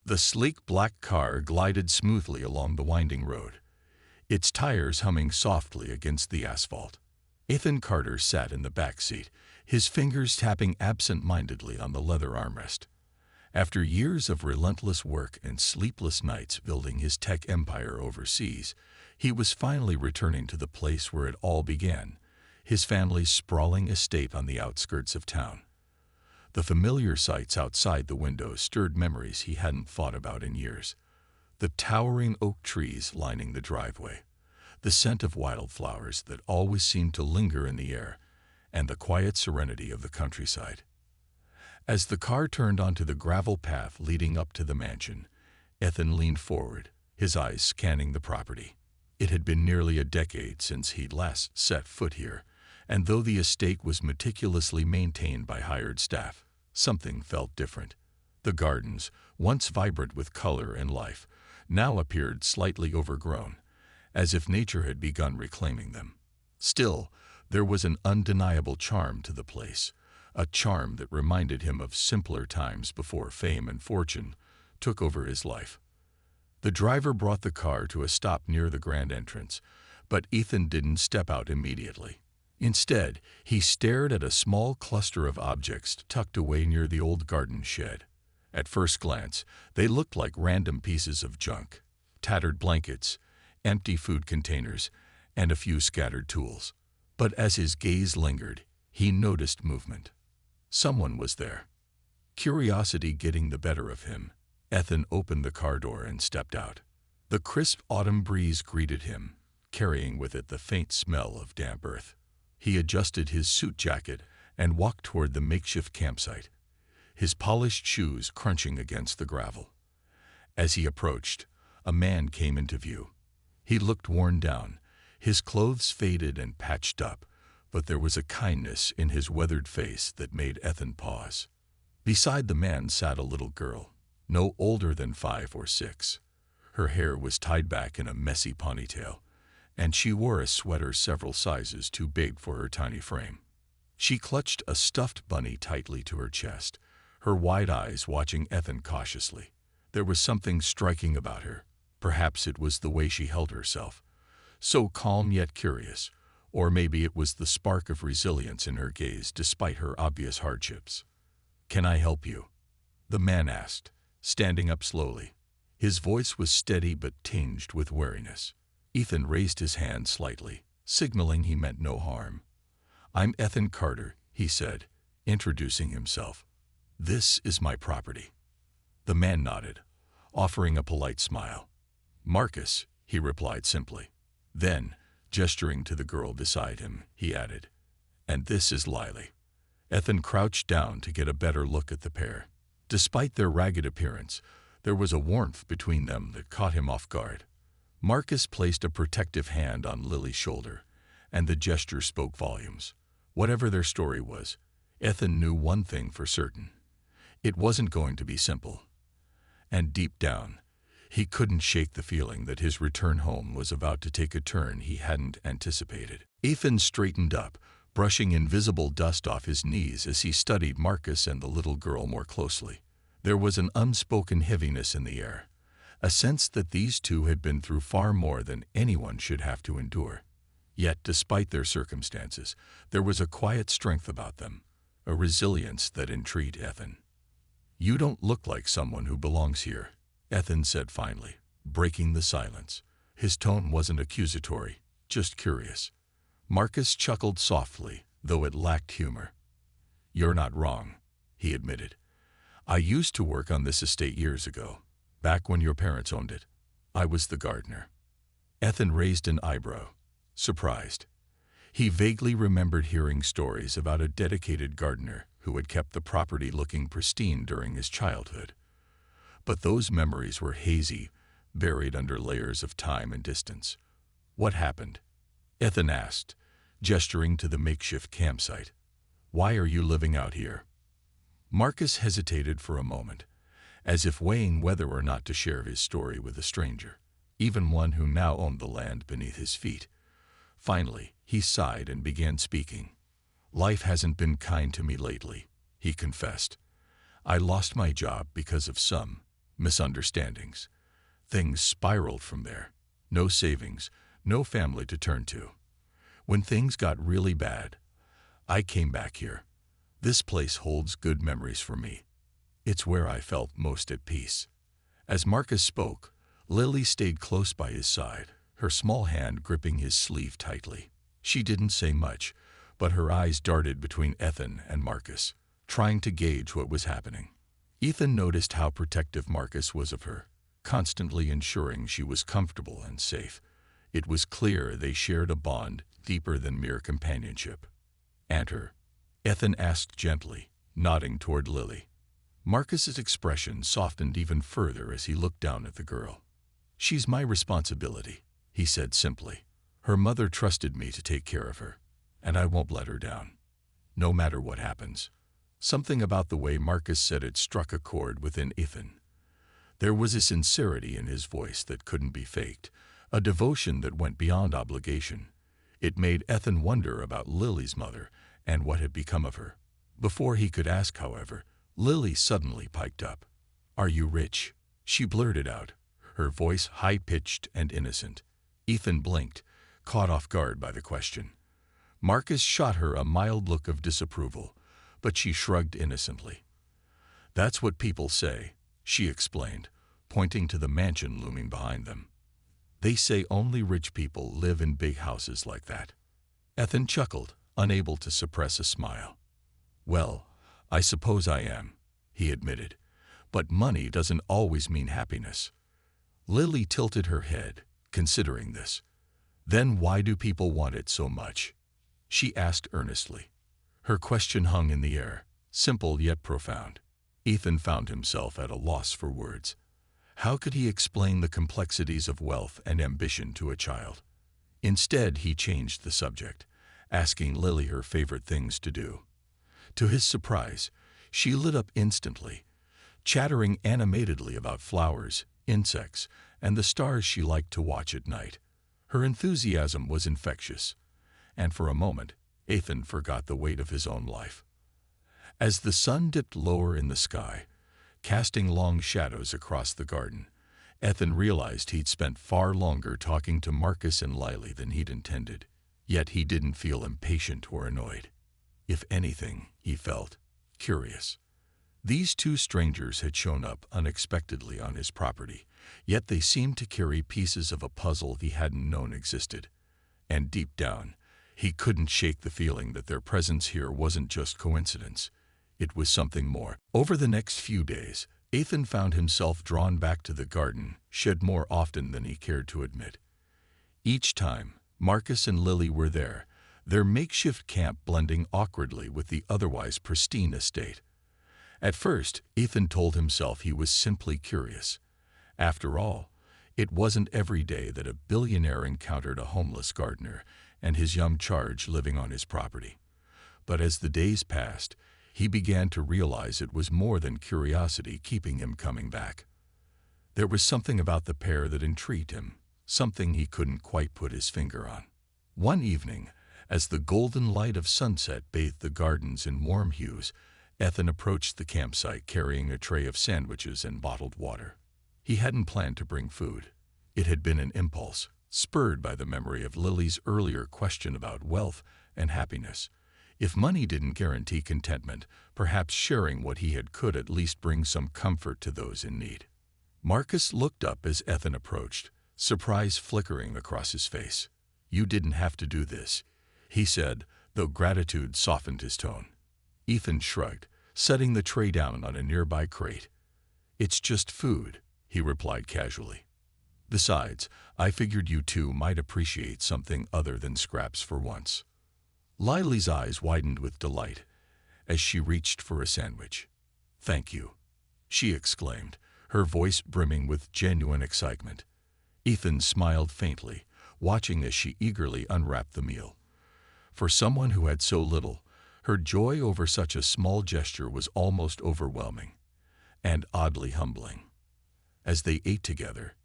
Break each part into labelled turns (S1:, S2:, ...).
S1: The sleek black car glided smoothly along the winding road, its tires humming softly against the asphalt. Ethan Carter sat in the back seat, his fingers tapping absent-mindedly on the leather armrest. After years of relentless work and sleepless nights building his tech empire overseas, he was finally returning to the place where it all began, his family's sprawling estate on the outskirts of town. The familiar sights outside the window stirred memories he hadn't thought about in years. The towering oak trees lining the driveway, the scent of wildflowers that always seemed to linger in the air, and the quiet serenity of the countryside. As the car turned onto the gravel path leading up to the mansion, Ethan leaned forward, his eyes scanning the property. It had been nearly a decade since he'd last set foot here, and though the estate was meticulously maintained by hired staff, something felt different. The gardens, once vibrant with color and life, now appeared slightly overgrown, as if nature had begun reclaiming them. Still, there was an undeniable charm to the place, a charm that reminded him of simpler times before fame and fortune took over his life. The driver brought the car to a stop near the grand entrance, but Ethan didn't step out immediately. Instead, he stared at a small cluster of objects tucked away near the old garden shed. At first glance, they looked like random pieces of junk, tattered blankets, empty food containers, and a few scattered tools. But as his gaze lingered, he noticed movement. Someone was there. Curiosity getting the better of him, Ethan opened the car door and stepped out. The crisp autumn breeze greeted him, carrying with it the faint smell of damp earth. He adjusted his suit jacket and walked toward the makeshift campsite, his polished shoes crunching against the gravel. As he approached, a man came into view. He looked worn down, his clothes faded and patched up, but there was a kindness in his weathered face that made Ethan pause. Beside the man sat a little girl, no older than 5 or 6. Her hair was tied back in a messy ponytail, and she wore a sweater several sizes too big for her tiny frame. She clutched a stuffed bunny tightly to her chest, her wide eyes watching Ethan cautiously. There was something striking about her. Perhaps it was the way she held herself, so calm yet curious, or maybe it was the spark of resilience in her gaze despite her obvious hardships. "Can I help you?" the man asked, standing up slowly. His voice was steady but tinged with wariness. Ethan raised his hand slightly, signaling he meant no harm. "I'm Ethan Carter," he said, introducing himself. "This is my property." The man nodded, offering a polite smile. "Marcus," he replied simply. Then, gesturing to the girl beside him, he added, "And this is Lily." Ethan crouched down to get a better look at the pair. Despite their ragged appearance, there was a warmth between them that caught him off guard. Marcus placed a protective hand on Lily's shoulder, and the gesture spoke volumes. Whatever their story was, Ethan knew one thing for certain. It wasn't going to be simple. And deep down, he couldn't shake the feeling that his return home was about to take a turn he hadn't anticipated. Ethan straightened up, brushing invisible dust off his knees as he studied Marcus and the little girl more closely. There was an unspoken heaviness in the air, a sense that these two had been through far more than anyone should have to endure. Yet, despite their circumstances, there was a quiet strength about them, a resilience that intrigued Ethan. "You don't look like someone who belongs here," Ethan said finally, breaking the silence. His tone wasn't accusatory, just curious. Marcus chuckled softly, though it lacked humor. "You're not wrong," he admitted. "I used to work on this estate years ago, back when your parents owned it. I was the gardener." Ethan raised an eyebrow, surprised. He vaguely remembered hearing stories about a dedicated gardener who had kept the property looking pristine during his childhood. But those memories were hazy, buried under layers of time and distance. "What happened?" Ethan asked, gesturing to the makeshift campsite. "Why are you living out here?" Marcus hesitated for a moment, as if weighing whether or not to share his story with a stranger, even one who now owned the land beneath his feet. Finally, he sighed and began speaking. "Life hasn't been kind to me lately," he confessed. "I lost my job because of some misunderstandings. Things spiraled from there. No savings, no family to turn to. When things got really bad, I came back here. This place holds good memories for me. It's where I felt most at peace. As Marcus spoke, Lily stayed close by his side, her small hand gripping his sleeve tightly. She didn't say much, but her eyes darted between Ethan and Marcus, trying to gauge what was happening. Ethan noticed how protective Marcus was of her, constantly ensuring she was comfortable and safe. It was clear they shared a bond deeper than mere companionship. "And her?" Ethan asked gently, nodding toward Lily. Marcus's expression softened even further as he looked down at the girl. "She's my responsibility," he said simply. "Her mother trusted me to take care of her, and I won't let her down, no matter what happens." Something about the way Marcus said it struck a chord within Ethan. There was a sincerity in his voice that couldn't be faked, a devotion that went beyond obligation. It made Ethan wonder about Lily's mother and what had become of her. Before he could ask, however, Lily suddenly piped up. "Are you rich?" she blurted out, her voice high-pitched and innocent. Ethan blinked, caught off guard by the question. Marcus shot her a mild look of disapproval, but she shrugged innocently. "That's what people say," she explained, pointing to the mansion looming behind them. "They say only rich people live in big houses like that." Ethan chuckled, unable to suppress a smile. "Well, I suppose I am," he admitted, "but money doesn't always mean happiness." Lily tilted her head, considering this. "Then why do people want it so much?" she asked earnestly. Her question hung in the air, simple yet profound. Ethan found himself at a loss for words. How could he explain the complexities of wealth and ambition to a child? Instead, he changed the subject, asking Lily her favorite things to do. To his surprise, she lit up instantly, chattering animatedly about flowers, insects, and the stars she liked to watch at night. Her enthusiasm was infectious, and for a moment, Ethan forgot the weight of his own life. As the sun dipped lower in the sky, casting long shadows across the garden, Ethan realized he'd spent far longer talking to Marcus and Lily than he'd intended. Yet he didn't feel impatient or annoyed. If anything, he felt curious. These two strangers had shown up unexpectedly on his property, yet they seemed to carry pieces of a puzzle he hadn't known existed. And deep down, he couldn't shake the feeling that their presence here wasn't just coincidence. It was something more. Over the next few days, Ethan found himself drawn back to the garden shed more often than he cared to admit. Each time, Marcus and Lily were there, their makeshift camp blending awkwardly with the otherwise pristine estate. At first, Ethan told himself he was simply curious. After all, it wasn't every day that a billionaire encountered a homeless gardener and his young charge living on his property. But as the days passed, he began to realize it was more than curiosity keeping him coming back. There was something about the pair that intrigued him, something he couldn't quite put his finger on. One evening, as the golden light of sunset bathed the gardens in warm hues, Ethan approached the campsite carrying a tray of sandwiches and bottled water. He hadn't planned to bring food. It had been an impulse, spurred by the memory of Lily's earlier question about wealth and happiness. If money didn't guarantee contentment, perhaps sharing what he had could at least bring some comfort to those in need. Marcus looked up as Ethan approached, surprise flickering across his face. "You didn't have to do this," he said, though gratitude softened his tone. Ethan shrugged, setting the tray down on a nearby crate. "It's just food," he replied casually. "Besides, I figured you two might appreciate something other than scraps for once." Lily's eyes widened with delight as she reached for a sandwich. "Thank you," she exclaimed, her voice brimming with genuine excitement. Ethan smiled faintly, watching as she eagerly unwrapped the meal. For someone who had so little, her joy over such a small gesture was almost overwhelming and oddly humbling. As they ate together,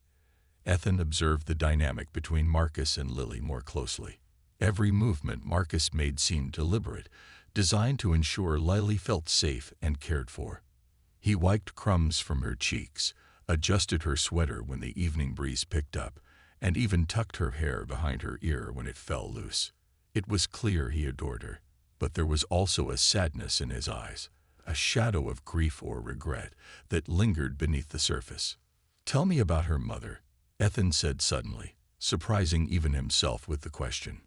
S1: Ethan observed the dynamic between Marcus and Lily more closely. Every movement Marcus made seemed deliberate, designed to ensure Lily felt safe and cared for. He wiped crumbs from her cheeks, adjusted her sweater when the evening breeze picked up, and even tucked her hair behind her ear when it fell loose. It was clear he adored her, but there was also a sadness in his eyes, a shadow of grief or regret that lingered beneath the surface. "Tell me about her mother," Ethan said suddenly, surprising even himself with the question.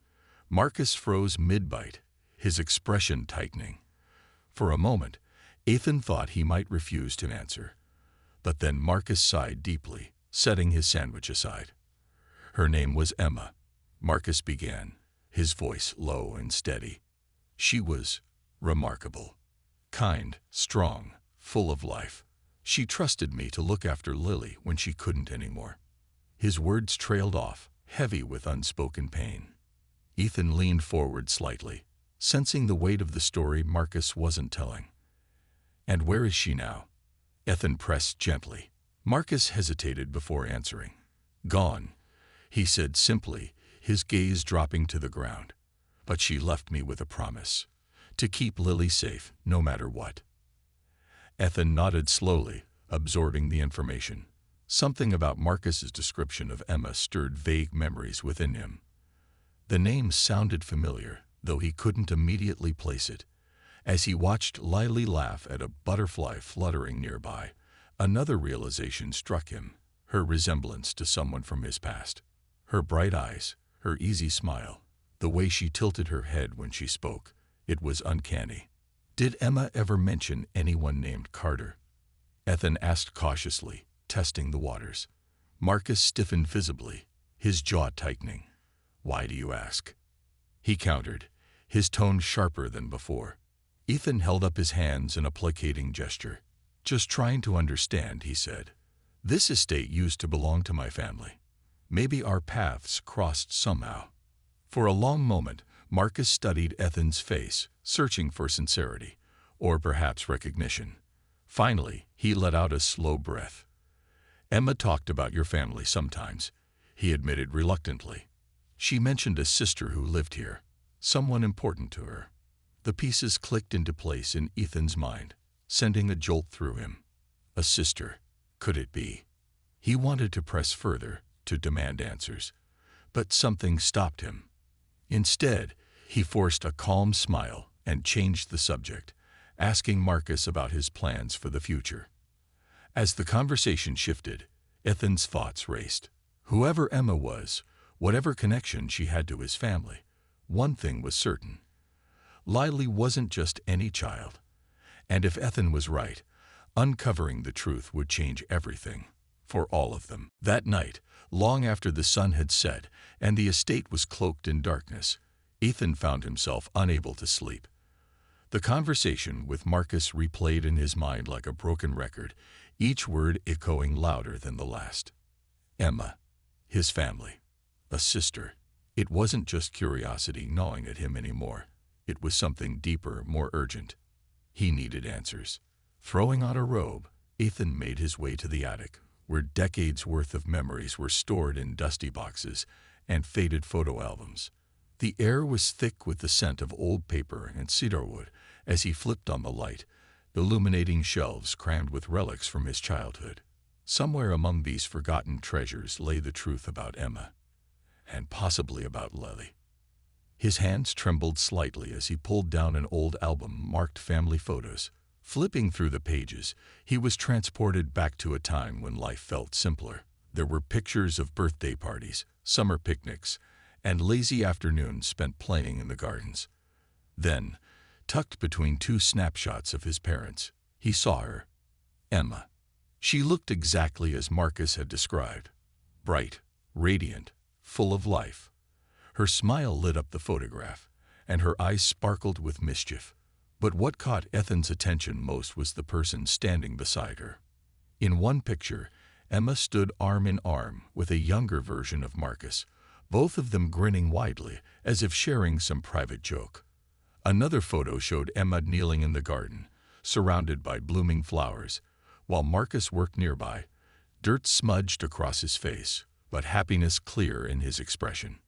S1: Marcus froze mid-bite, his expression tightening. For a moment, Ethan thought he might refuse to answer. But then Marcus sighed deeply, setting his sandwich aside. "Her name was Emma," Marcus began, his voice low and steady. "She was remarkable. Kind, strong, full of life. She trusted me to look after Lily when she couldn't anymore." His words trailed off, heavy with unspoken pain. Ethan leaned forward slightly, sensing the weight of the story Marcus wasn't telling. "And where is she now?" Ethan pressed gently. Marcus hesitated before answering. "Gone," he said simply, his gaze dropping to the ground. "But she left me with a promise, to keep Lily safe no matter what." Ethan nodded slowly, absorbing the information. Something about Marcus's description of Emma stirred vague memories within him. The name sounded familiar, though he couldn't immediately place it. As he watched Lily laugh at a butterfly fluttering nearby, another realization struck him, her resemblance to someone from his past. Her bright eyes, her easy smile, the way she tilted her head when she spoke, it was uncanny. "Did Emma ever mention anyone named Carter?" Ethan asked cautiously, testing the waters. Marcus stiffened visibly, his jaw tightening. "Why do you ask?" he countered, his tone sharper than before. Ethan held up his hands in a placating gesture. "Just trying to understand," he said. "This estate used to belong to my family. Maybe our paths crossed somehow." For a long moment, Marcus studied Ethan's face, searching for sincerity, or perhaps recognition. Finally, he let out a slow breath. "Emma talked about your family sometimes," he admitted reluctantly. "She mentioned a sister who lived here, someone important to her." The pieces clicked into place in Ethan's mind, sending a jolt through him. A sister. Could it be? He wanted to press further, to demand answers, but something stopped him. Instead, he forced a calm smile and changed the subject, asking Marcus about his plans for the future. As the conversation shifted, Ethan's thoughts raced. Whoever Emma was, whatever connection she had to his family, one thing was certain. Lily wasn't just any child. And if Ethan was right, uncovering the truth would change everything, for all of them. That night, long after the sun had set and the estate was cloaked in darkness, Ethan found himself unable to sleep. The conversation with Marcus replayed in his mind like a broken record, each word echoing louder than the last. Emma, his family, a sister. It wasn't just curiosity gnawing at him anymore. It was something deeper, more urgent. He needed answers. Throwing on a robe, Ethan made his way to the attic, where decades' worth of memories were stored in dusty boxes and faded photo albums. The air was thick with the scent of old paper and cedarwood as he flipped on the light, illuminating shelves crammed with relics from his childhood. Somewhere among these forgotten treasures lay the truth about Emma, and possibly about Lily. His hands trembled slightly as he pulled down an old album marked family photos. Flipping through the pages, he was transported back to a time when life felt simpler. There were pictures of birthday parties, summer picnics, and lazy afternoons spent playing in the gardens. Then, tucked between two snapshots of his parents, he saw her, Emma. She looked exactly as Marcus had described. Bright, radiant, full of life. Her smile lit up the photograph, and her eyes sparkled with mischief. But what caught Ethan's attention most was the person standing beside her. In one picture, Emma stood arm in arm with a younger version of Marcus, both of them grinning widely as if sharing some private joke. Another photo showed Emma kneeling in the garden, surrounded by blooming flowers, while Marcus worked nearby, dirt smudged across his face, but happiness clear in his expression.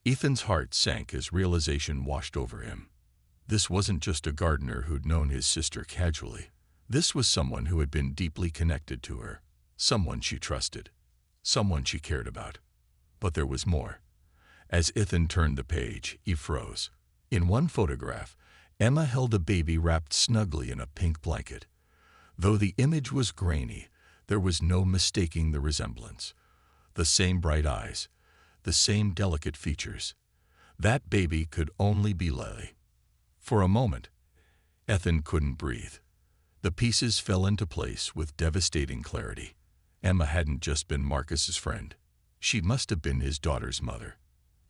S1: Ethan's heart sank as realization washed over him. This wasn't just a gardener who'd known his sister casually. This was someone who had been deeply connected to her. someone she trusted, someone she cared about. But there was more. As Ethan turned the page, he froze. In one photograph, Emma held a baby wrapped snugly in a pink blanket. Though the image was grainy, there was no mistaking the resemblance. The same bright eyes, the same delicate features. That baby could only be Lily. For a moment, Ethan couldn't breathe. The pieces fell into place with devastating clarity. Emma hadn't just been Marcus's friend. She must have been his daughter's mother.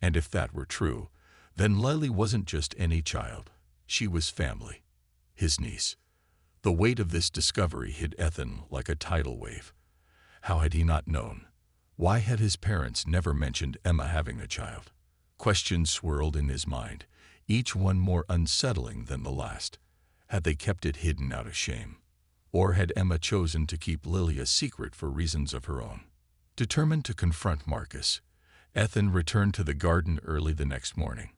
S1: And if that were true, then Lily wasn't just any child. She was family. His niece. The weight of this discovery hit Ethan like a tidal wave. How had he not known? Why had his parents never mentioned Emma having a child? Questions swirled in his mind, each one more unsettling than the last. Had they kept it hidden out of shame? Or had Emma chosen to keep Lily a secret for reasons of her own? Determined to confront Marcus, Ethan returned to the garden early the next morning.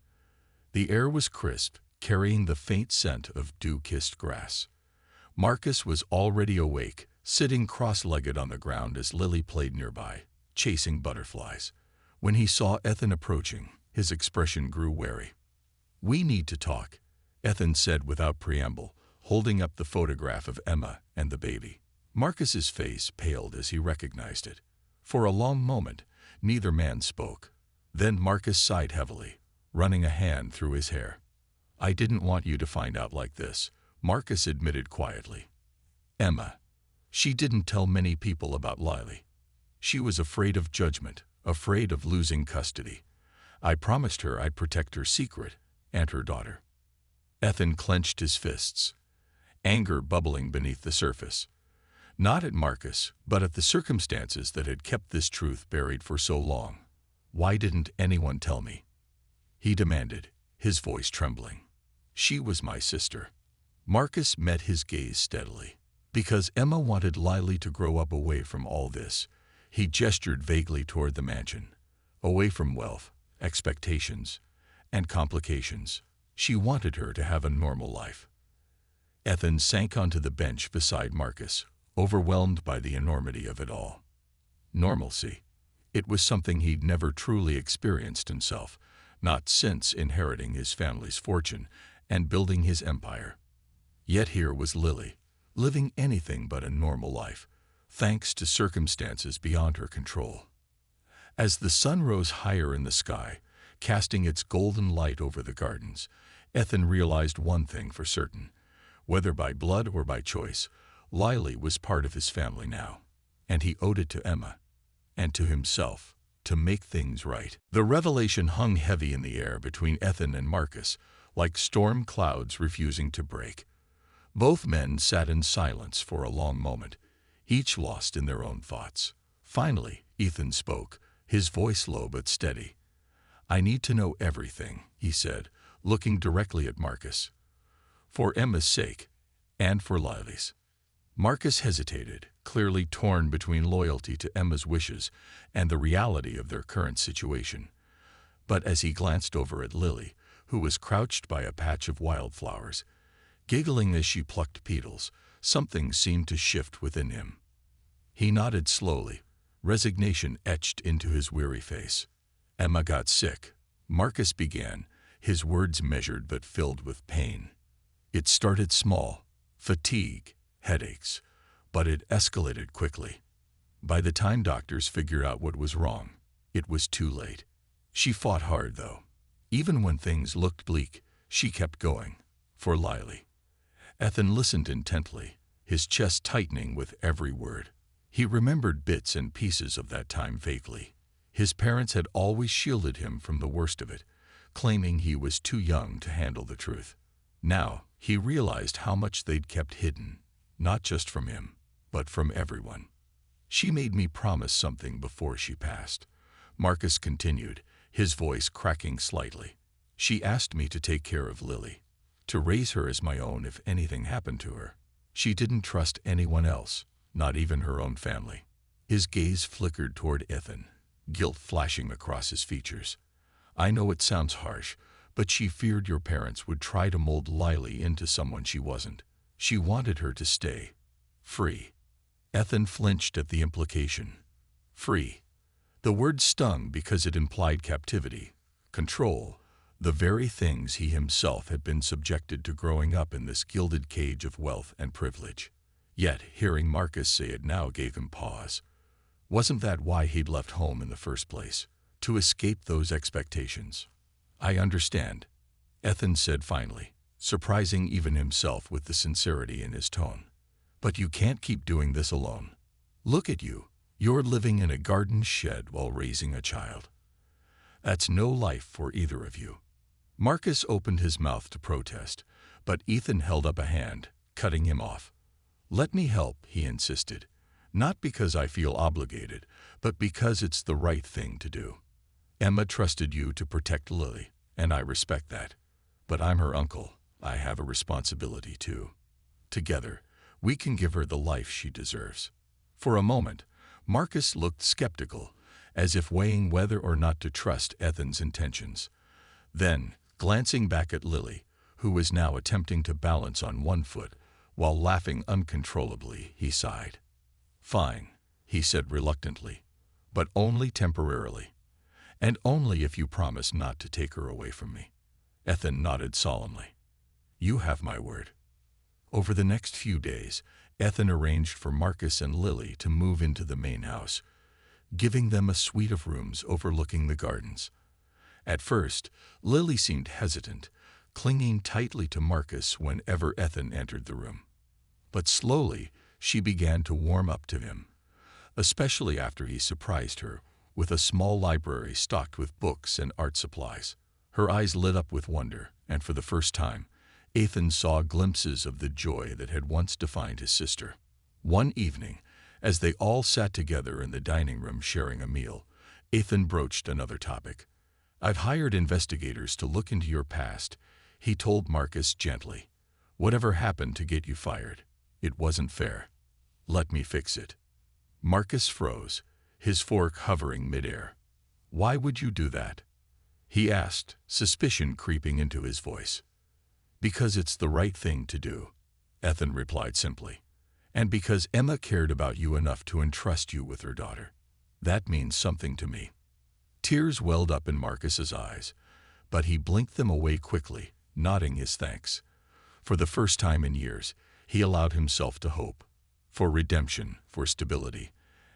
S1: The air was crisp, carrying the faint scent of dew-kissed grass. Marcus was already awake, sitting cross-legged on the ground as Lily played nearby, chasing butterflies. When he saw Ethan approaching, his expression grew wary. "We need to talk," Ethan said without preamble, holding up the photograph of Emma and the baby. Marcus's face paled as he recognized it. For a long moment, neither man spoke. Then Marcus sighed heavily, running a hand through his hair. "I didn't want you to find out like this," Marcus admitted quietly. "Emma. She didn't tell many people about Lily. She was afraid of judgment, afraid of losing custody. I promised her I'd protect her secret and her daughter." Ethan clenched his fists, anger bubbling beneath the surface. Not at Marcus, but at the circumstances that had kept this truth buried for so long. "Why didn't anyone tell me?" he demanded, his voice trembling. "She was my sister." Marcus met his gaze steadily. Because Emma wanted Lily to grow up away from all this, he gestured vaguely toward the mansion. Away from wealth, expectations, and complications. She wanted her to have a normal life. Ethan sank onto the bench beside Marcus, overwhelmed by the enormity of it all. Normalcy. It was something he'd never truly experienced himself, not since inheriting his family's fortune and building his empire. Yet here was Lily, living anything but a normal life, thanks to circumstances beyond her control. As the sun rose higher in the sky, casting its golden light over the gardens, Ethan realized one thing for certain. Whether by blood or by choice, Lily was part of his family now, and he owed it to Emma, and to himself, to make things right. The revelation hung heavy in the air between Ethan and Marcus, like storm clouds refusing to break. Both men sat in silence for a long moment, each lost in their own thoughts. Finally, Ethan spoke, his voice low but steady. "I need to know everything," he said, looking directly at Marcus. "For Emma's sake, and for Lily's." Marcus hesitated, clearly torn between loyalty to Emma's wishes and the reality of their current situation. But as he glanced over at Lily, who was crouched by a patch of wildflowers, giggling as she plucked petals, something seemed to shift within him. He nodded slowly, resignation etched into his weary face. "Emma got sick," Marcus began, his words measured but filled with pain. "It started small, fatigue, headaches, but it escalated quickly. By the time doctors figured out what was wrong, it was too late. She fought hard, though. Even when things looked bleak, she kept going. For Lily." Ethan listened intently, his chest tightening with every word. He remembered bits and pieces of that time vaguely. His parents had always shielded him from the worst of it, claiming he was too young to handle the truth. Now, he realized how much they'd kept hidden, not just from him, but from everyone. "She made me promise something before she passed," Marcus continued, his voice cracking slightly. "She asked me to take care of Lily, to raise her as my own if anything happened to her. She didn't trust anyone else, not even her own family." His gaze flickered toward Ethan, guilt flashing across his features. "I know it sounds harsh, but she feared your parents would try to mold Lily into someone she wasn't. She wanted her to stay free." Ethan flinched at the implication. Free. The word stung because it implied captivity, control, the very things he himself had been subjected to growing up in this gilded cage of wealth and privilege. Yet, hearing Marcus say it now gave him pause. Wasn't that why he'd left home in the first place? To escape those expectations? I understand, Ethan said finally, surprising even himself with the sincerity in his tone. But you can't keep doing this alone. Look at you. You're living in a garden shed while raising a child. That's no life for either of you. Marcus opened his mouth to protest, but Ethan held up a hand, cutting him off. Let me help, he insisted. Not because I feel obligated, but because it's the right thing to do. Emma trusted you to protect Lily, and I respect that. But I'm her uncle. I have a responsibility too. Together, we can give her the life she deserves. For a moment, Marcus looked skeptical, as if weighing whether or not to trust Ethan's intentions. Then, glancing back at Lily, who was now attempting to balance on one foot, while laughing uncontrollably, he sighed. Fine, he said reluctantly, but only temporarily. And only if you promise not to take her away from me. Ethan nodded solemnly. You have my word. Over the next few days, Ethan arranged for Marcus and Lily to move into the main house, giving them a suite of rooms overlooking the gardens. At first, Lily seemed hesitant, clinging tightly to Marcus whenever Ethan entered the room. But slowly, she began to warm up to him, especially after he surprised her with a small library stocked with books and art supplies. Her eyes lit up with wonder, and for the first time, Ethan saw glimpses of the joy that had once defined his sister. One evening, as they all sat together in the dining room sharing a meal, Ethan broached another topic. I've hired investigators to look into your past, he told Marcus gently. Whatever happened to get you fired? It wasn't fair. Let me fix it. Marcus froze, his fork hovering midair. Why would you do that? He asked, suspicion creeping into his voice. Because it's the right thing to do, Ethan replied simply. And because Emma cared about you enough to entrust you with her daughter. That means something to me. Tears welled up in Marcus's eyes, but he blinked them away quickly, nodding his thanks. For the first time in years, he allowed himself to hope. For redemption, for stability,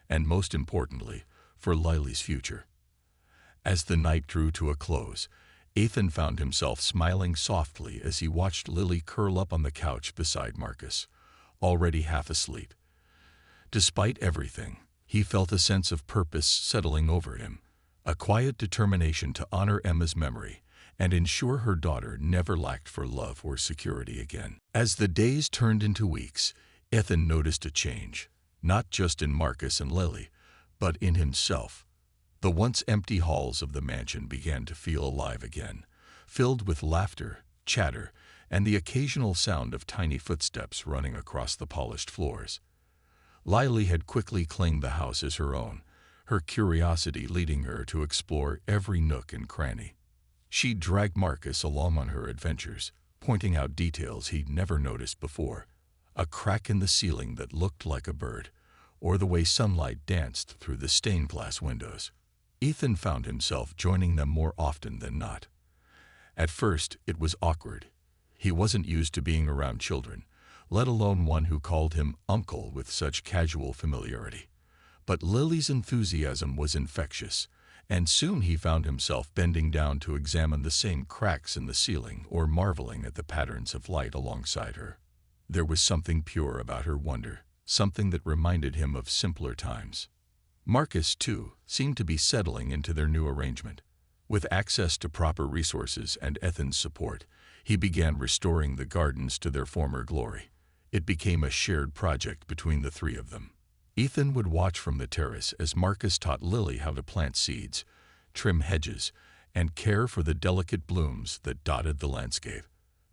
S1: and most importantly, for Lily's future. As the night drew to a close, Ethan found himself smiling softly as he watched Lily curl up on the couch beside Marcus, already half asleep. Despite everything, he felt a sense of purpose settling over him, a quiet determination to honor Emma's memory and ensure her daughter never lacked for love or security again. As the days turned into weeks, Ethan noticed a change, not just in Marcus and Lily, but in himself. The once empty halls of the mansion began to feel alive again, filled with laughter, chatter, and the occasional sound of tiny footsteps running across the polished floors. Lily had quickly claimed the house as her own, her curiosity leading her to explore every nook and cranny. She dragged Marcus along on her adventures, pointing out details he'd never noticed before, a crack in the ceiling that looked like a bird, or the way sunlight danced through the stained glass windows. Ethan found himself joining them more often than not. At first, it was awkward. He wasn't used to being around children, let alone one who called him uncle with such casual familiarity. But Lily's enthusiasm was infectious, and soon he found himself bending down to examine the same cracks in the ceiling or marveling at the patterns of light alongside her. There was something pure about her wonder, something that reminded him of simpler times. Marcus, too, seemed to be settling into their new arrangement. With access to proper resources and Ethan's support, he began restoring the gardens to their former glory. It became a shared project between the three of them. Ethan would watch from the terrace as Marcus taught Lily how to plant seeds, trim hedges, and care for the delicate blooms that dotted the landscape.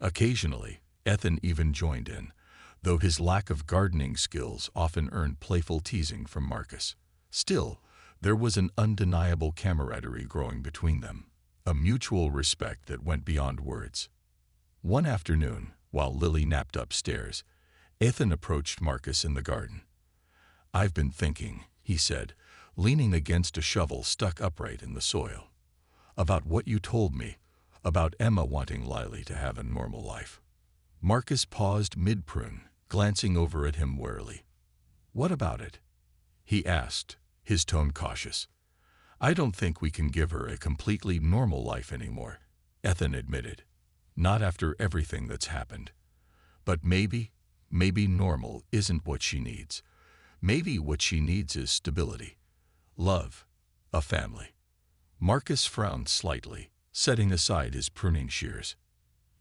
S1: Occasionally, Ethan even joined in, though his lack of gardening skills often earned playful teasing from Marcus. Still, there was an undeniable camaraderie growing between them, a mutual respect that went beyond words. One afternoon, while Lily napped upstairs, Ethan approached Marcus in the garden. "I've been thinking," he said, leaning against a shovel stuck upright in the soil, "about what you told me, about Emma wanting Lily to have a normal life." Marcus paused mid-prune, glancing over at him warily. "What about it?" he asked, his tone cautious. "I don't think we can give her a completely normal life anymore," Ethan admitted. "Not after everything that's happened. But maybe normal isn't what she needs. Maybe what she needs is stability, love, a family." Marcus frowned slightly, setting aside his pruning shears.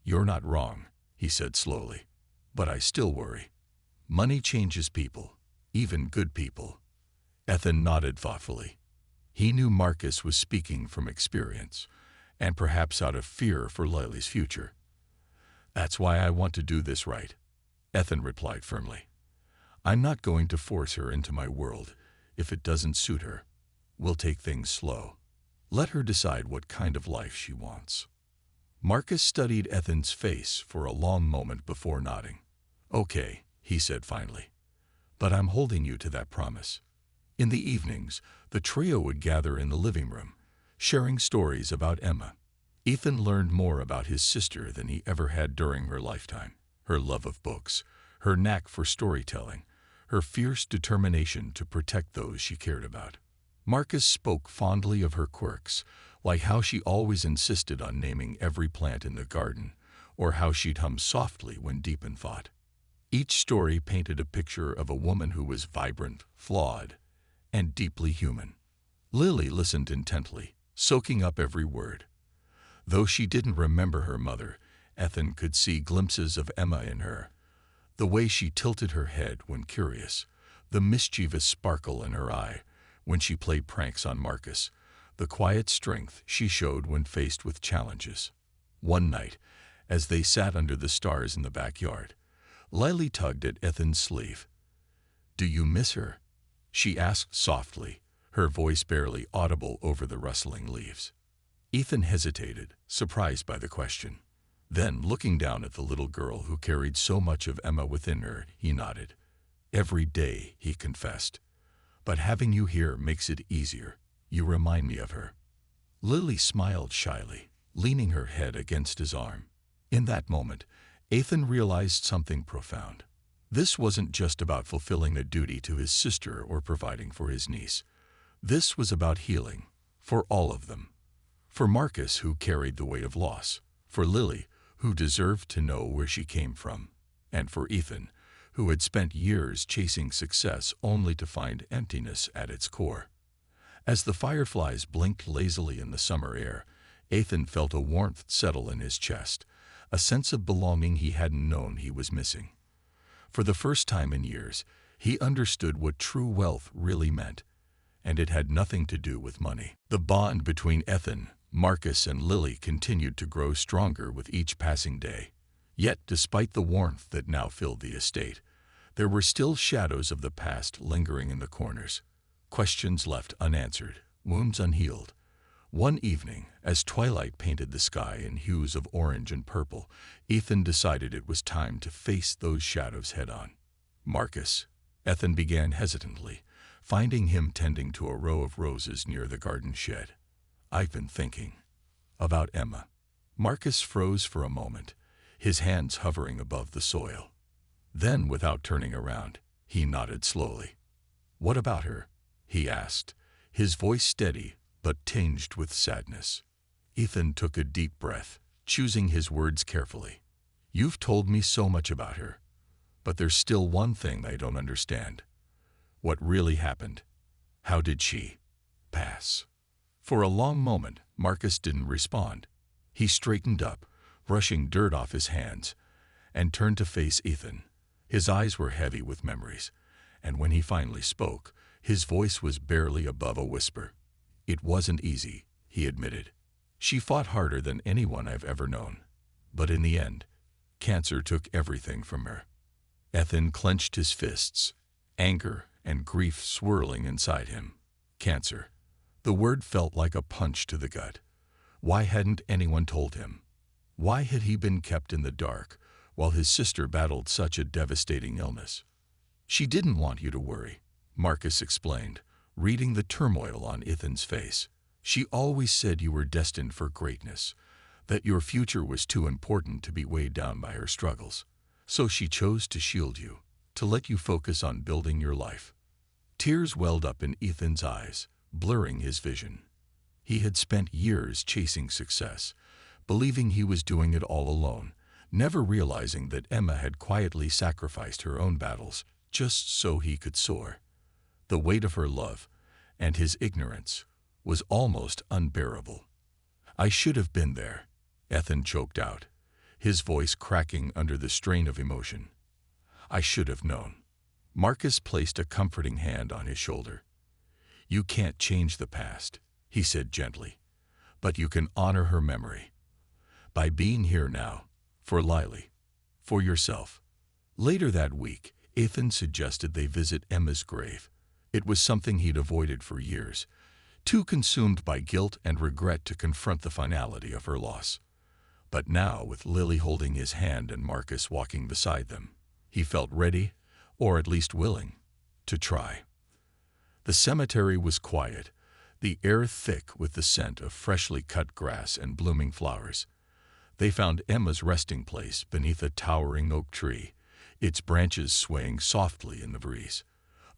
S1: "You're not wrong," he said slowly, "but I still worry. Money changes people, even good people." Ethan nodded thoughtfully. He knew Marcus was speaking from experience, and perhaps out of fear for Lily's future. "That's why I want to do this right," Ethan replied firmly. "I'm not going to force her into my world if it doesn't suit her. We'll take things slow. Let her decide what kind of life she wants." Marcus studied Ethan's face for a long moment before nodding. "Okay," he said finally, "but I'm holding you to that promise." In the evenings, the trio would gather in the living room, sharing stories about Emma. Ethan learned more about his sister than he ever had during her lifetime. Her love of books, her knack for storytelling, her fierce determination to protect those she cared about. Marcus spoke fondly of her quirks, like how she always insisted on naming every plant in the garden, or how she'd hum softly when deep in thought. Each story painted a picture of a woman who was vibrant, flawed, and deeply human. Lily listened intently, soaking up every word. Though she didn't remember her mother, Ethan could see glimpses of Emma in her. The way she tilted her head when curious, the mischievous sparkle in her eye when she played pranks on Marcus, the quiet strength she showed when faced with challenges. One night, as they sat under the stars in the backyard, Lily tugged at Ethan's sleeve. "Do you miss her?" she asked softly, her voice barely audible over the rustling leaves. Ethan hesitated, surprised by the question. Then, looking down at the little girl who carried so much of Emma within her, he nodded. "Every day," he confessed. "But having you here makes it easier. You remind me of her." Lily smiled shyly, leaning her head against his arm. In that moment, Ethan realized something profound. This wasn't just about fulfilling a duty to his sister or providing for his niece. This was about healing, for all of them. For Marcus, who carried the weight of loss. For Lily, who deserved to know where she came from. And for Ethan, who had spent years chasing success only to find emptiness at its core. As the fireflies blinked lazily in the summer air, Ethan felt a warmth settle in his chest, a sense of belonging he hadn't known he was missing. For the first time in years, he understood what true wealth really meant, and it had nothing to do with money. The bond between Ethan, Marcus, and Lily continued to grow stronger with each passing day. Yet, despite the warmth that now filled the estate, there were still shadows of the past lingering in the corners. Questions left unanswered, wounds unhealed. One evening, as twilight painted the sky in hues of orange and purple, Ethan decided it was time to face those shadows head-on. "Marcus," Ethan began hesitantly, finding him tending to a row of roses near the garden shed. "I've been thinking about Emma." Marcus froze for a moment, his hands hovering above the soil. Then, without turning around, he nodded slowly. "What about her?" he asked, his voice steady but tinged with sadness. Ethan took a deep breath, choosing his words carefully. "You've told me so much about her, but there's still one thing I don't understand. What really happened? How did she pass?" For a long moment, Marcus didn't respond. He straightened up, brushing dirt off his hands, and turned to face Ethan. His eyes were heavy with memories, and when he finally spoke, his voice was barely above a whisper. "It wasn't easy," he admitted. "She fought harder than anyone I've ever known. But in the end, cancer took everything from her." Ethan clenched his fists, anger and grief swirling inside him. Cancer. The word felt like a punch to the gut. Why hadn't anyone told him? Why had he been kept in the dark while his sister battled such a devastating illness? "She didn't want you to worry," Marcus explained, reading the turmoil on Ethan's face. "She always said you were destined for greatness, that your future was too important to be weighed down by her struggles. So she chose to shield you, to let you focus on building your life." Tears welled up in Ethan's eyes, blurring his vision. He had spent years chasing success, believing he was doing it all alone, never realizing that Emma had quietly sacrificed her own battles just so he could soar. The weight of her love, and his ignorance, was almost unbearable. "I should have been there," Ethan choked out, his voice cracking under the strain of emotion. "I should have known." Marcus placed a comforting hand on his shoulder. "You can't change the past," he said gently, "but you can honor her memory. By being here now, for Lily, for yourself." Later that week, Ethan suggested they visit Emma's grave. It was something he'd avoided for years, too consumed by guilt and regret to confront the finality of her loss. But now, with Lily holding his hand and Marcus walking beside them, he felt ready, or at least willing, to try. The cemetery was quiet, the air thick with the scent of freshly cut grass and blooming flowers. They found Emma's resting place beneath a towering oak tree, its branches swaying softly in the breeze.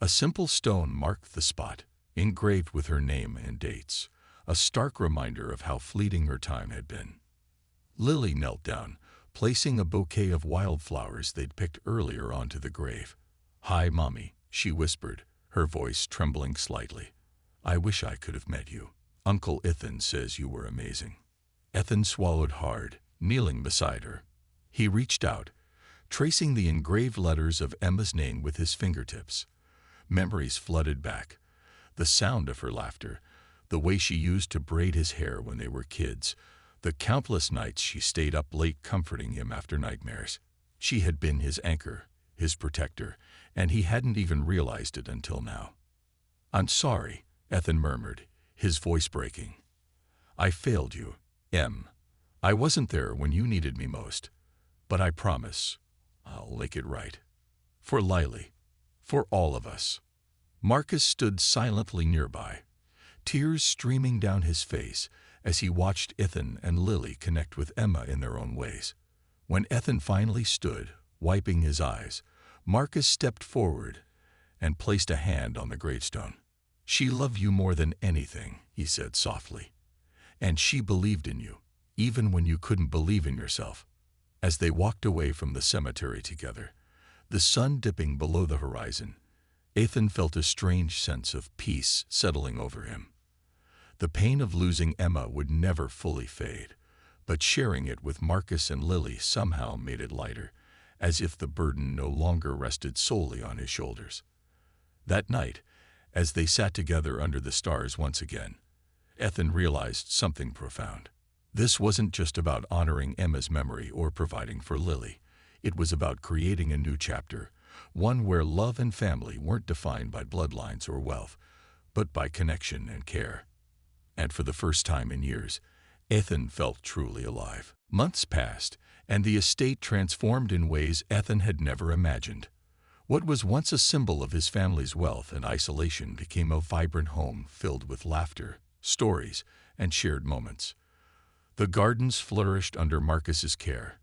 S1: A simple stone marked the spot, engraved with her name and dates, a stark reminder of how fleeting her time had been. Lily knelt down, placing a bouquet of wildflowers they'd picked earlier onto the grave. "Hi, Mommy," she whispered, her voice trembling slightly. "I wish I could have met you. Uncle Ethan says you were amazing." Ethan swallowed hard, kneeling beside her. He reached out, tracing the engraved letters of Emma's name with his fingertips. Memories flooded back. The sound of her laughter, the way she used to braid his hair when they were kids, the countless nights she stayed up late comforting him after nightmares. She had been his anchor, his protector, and he hadn't even realized it until now. "I'm sorry," Ethan murmured, his voice breaking. "I failed you, Em. I wasn't there when you needed me most. But I promise, I'll make it right. For Lily, for all of us." Marcus stood silently nearby, tears streaming down his face as he watched Ethan and Lily connect with Emma in their own ways. When Ethan finally stood, wiping his eyes, Marcus stepped forward and placed a hand on the gravestone. "She loved you more than anything," he said softly. "And she believed in you, even when you couldn't believe in yourself." As they walked away from the cemetery together, the sun dipping below the horizon, Ethan felt a strange sense of peace settling over him. The pain of losing Emma would never fully fade, but sharing it with Marcus and Lily somehow made it lighter, as if the burden no longer rested solely on his shoulders. That night, as they sat together under the stars once again, Ethan realized something profound. This wasn't just about honoring Emma's memory or providing for Lily. It was about creating a new chapter, one where love and family weren't defined by bloodlines or wealth, but by connection and care. And for the first time in years, Ethan felt truly alive. Months passed, and the estate transformed in ways Ethan had never imagined. What was once a symbol of his family's wealth and isolation became a vibrant home filled with laughter, stories, and shared moments. The gardens flourished under Marcus's care,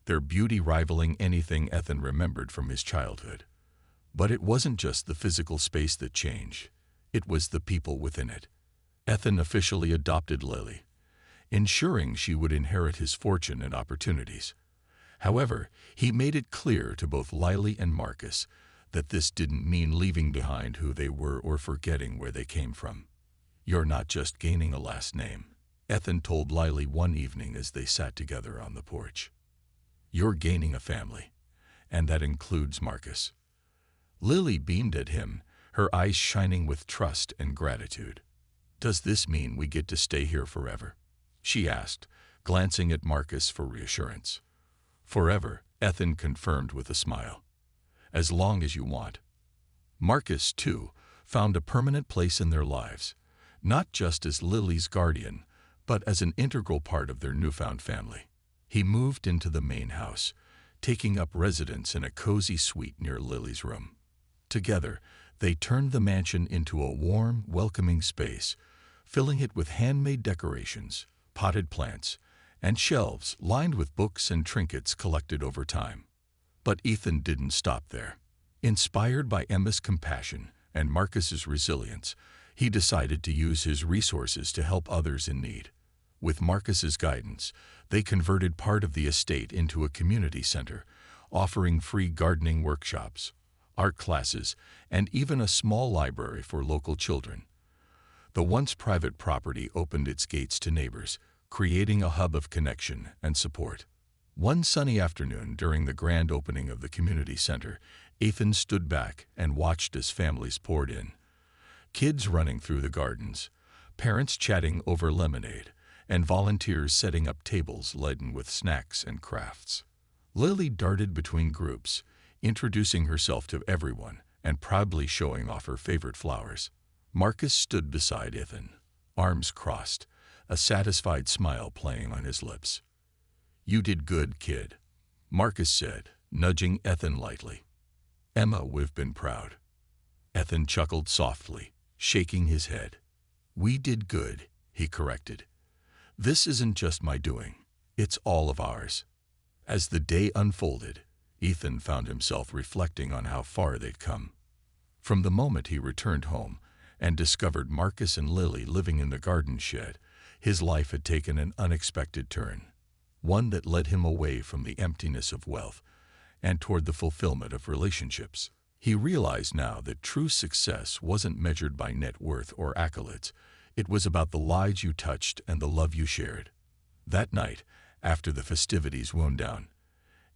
S1: their beauty rivaling anything Ethan remembered from his childhood. But it wasn't just the physical space that changed, it was the people within it. Ethan officially adopted Lily, ensuring she would inherit his fortune and opportunities. However, he made it clear to both Lily and Marcus that this didn't mean leaving behind who they were or forgetting where they came from. "You're not just gaining a last name," Ethan told Lily one evening as they sat together on the porch. "You're gaining a family, and that includes Marcus." Lily beamed at him, her eyes shining with trust and gratitude. "Does this mean we get to stay here forever?" she asked, glancing at Marcus for reassurance. "Forever," Ethan confirmed with a smile. "As long as you want." Marcus, too, found a permanent place in their lives, not just as Lily's guardian, but as an integral part of their newfound family. He moved into the main house, taking up residence in a cozy suite near Lily's room. Together, They turned the mansion into a warm, welcoming space, filling it with handmade decorations, potted plants, and shelves lined with books and trinkets collected over time. But Ethan didn't stop there. Inspired by Emma's compassion and Marcus's resilience, he decided to use his resources to help others in need. With Marcus's guidance, they converted part of the estate into a community center, offering free gardening workshops, art classes, and even a small library for local children. The once private property opened its gates to neighbors, creating a hub of connection and support. One sunny afternoon during the grand opening of the community center, Ethan stood back and watched as families poured in. Kids running through the gardens, parents chatting over lemonade, and volunteers setting up tables laden with snacks and crafts. Lily darted between groups, introducing herself to everyone and proudly showing off her favorite flowers. Marcus stood beside Ethan, arms crossed, a satisfied smile playing on his lips. "You did good, kid," Marcus said, nudging Ethan lightly. "Emma would've been proud." Ethan chuckled softly, shaking his head. "We did good," he corrected. "This isn't just my doing, it's all of ours." As the day unfolded, Ethan found himself reflecting on how far they'd come. From the moment he returned home and discovered Marcus and Lily living in the garden shed, his life had taken an unexpected turn, one that led him away from the emptiness of wealth and toward the fulfillment of relationships. He realized now that true success wasn't measured by net worth or accolades. It was about the lives you touched and the love you shared. That night, after the festivities wound down,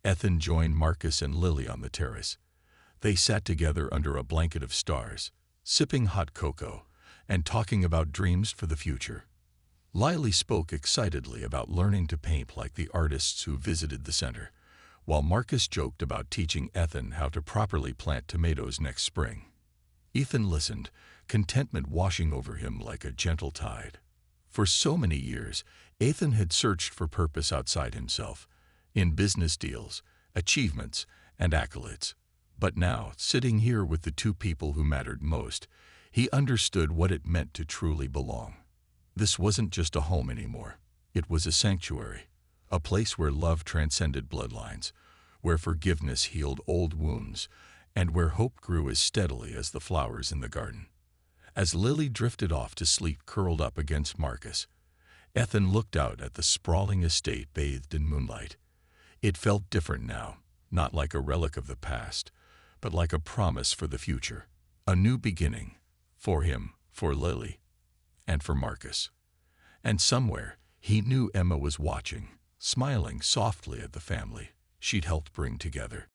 S1: Ethan joined Marcus and Lily on the terrace. They sat together under a blanket of stars, sipping hot cocoa and talking about dreams for the future. Lily spoke excitedly about learning to paint like the artists who visited the center, while Marcus joked about teaching Ethan how to properly plant tomatoes next spring. Ethan listened, contentment washing over him like a gentle tide. For so many years, Ethan had searched for purpose outside himself, in business deals, achievements, and accolades. But now, sitting here with the two people who mattered most, he understood what it meant to truly belong. This wasn't just a home anymore. It was a sanctuary, a place where love transcended bloodlines, where forgiveness healed old wounds, and where hope grew as steadily as the flowers in the garden. As Lily drifted off to sleep curled up against Marcus, Ethan looked out at the sprawling estate bathed in moonlight. It felt different now, not like a relic of the past, but like a promise for the future. A new beginning, for him, for Lily, and for Marcus. And somewhere, he knew Emma was watching, smiling softly at the family she'd helped bring together.